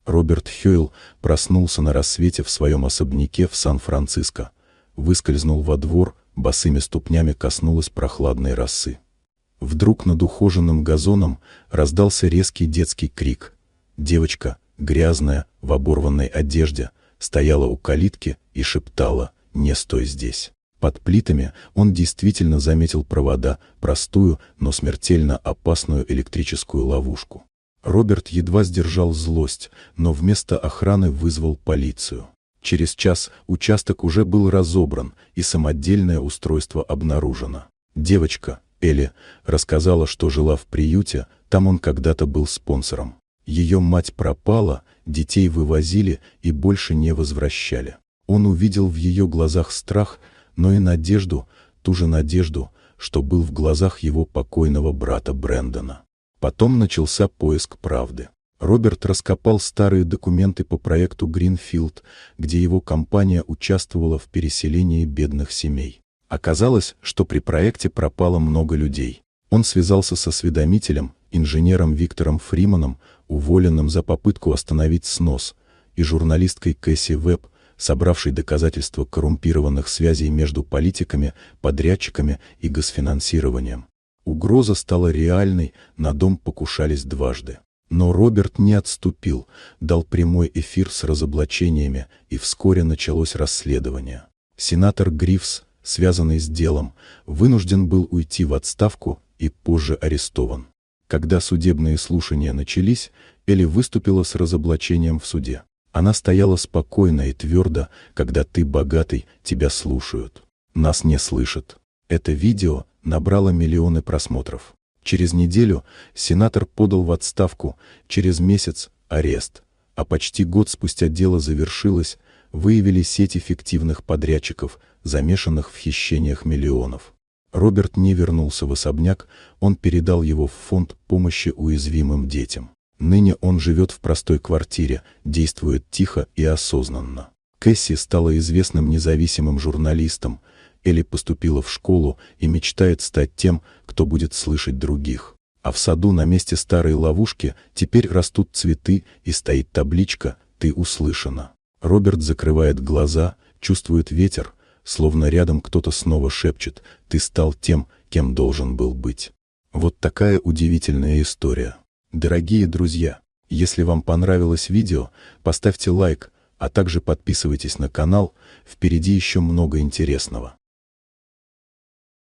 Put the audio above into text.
Роберт Хёйл проснулся на рассвете в своем особняке в Сан-Франциско, выскользнул во двор, босыми ступнями коснулась прохладной росы. Вдруг над ухоженным газоном раздался резкий детский крик. Девочка, грязная, в оборванной одежде, стояла у калитки и шептала: «Не стой здесь». Под плитами он действительно заметил провода, простую, но смертельно опасную электрическую ловушку. Роберт едва сдержал злость, но вместо охраны вызвал полицию. Через час участок уже был разобран, и самодельное устройство обнаружено. Девочка, Элли, рассказала, что жила в приюте, там он когда-то был спонсором. Ее мать пропала, детей вывозили и больше не возвращали. Он увидел в ее глазах страх, но и надежду, ту же надежду, что был в глазах его покойного брата Брэндона. Потом начался поиск правды. Роберт раскопал старые документы по проекту Гринфилд, где его компания участвовала в переселении бедных семей. Оказалось, что при проекте пропало много людей. Он связался с осведомителем, инженером Виктором Фриманом, уволенным за попытку остановить снос, и журналисткой Кэсси Вебб, собравшей доказательства коррумпированных связей между политиками, подрядчиками и госфинансированием. Угроза стала реальной, на дом покушались дважды. Но Роберт не отступил, дал прямой эфир с разоблачениями, и вскоре началось расследование. Сенатор Грифс, связанный с делом, вынужден был уйти в отставку и позже арестован. Когда судебные слушания начались, Элли выступила с разоблачением в суде. Она стояла спокойно и твердо: «Когда ты богатый, тебя слушают. Нас не слышат». Это видео набрало миллионы просмотров. Через неделю сенатор подал в отставку, через месяц – арест. А почти год спустя дело завершилось, выявили сети фиктивных подрядчиков, замешанных в хищениях миллионов. Роберт не вернулся в особняк, он передал его в фонд помощи уязвимым детям. Ныне он живет в простой квартире, действует тихо и осознанно. Кэсси стала известным независимым журналистом, Элли поступила в школу и мечтает стать тем, кто будет слышать других. А в саду на месте старой ловушки теперь растут цветы и стоит табличка «Ты услышана». Роберт закрывает глаза, чувствует ветер, словно рядом кто-то снова шепчет: «Ты стал тем, кем должен был быть». Вот такая удивительная история. Дорогие друзья, если вам понравилось видео, поставьте лайк, а также подписывайтесь на канал, впереди еще много интересного.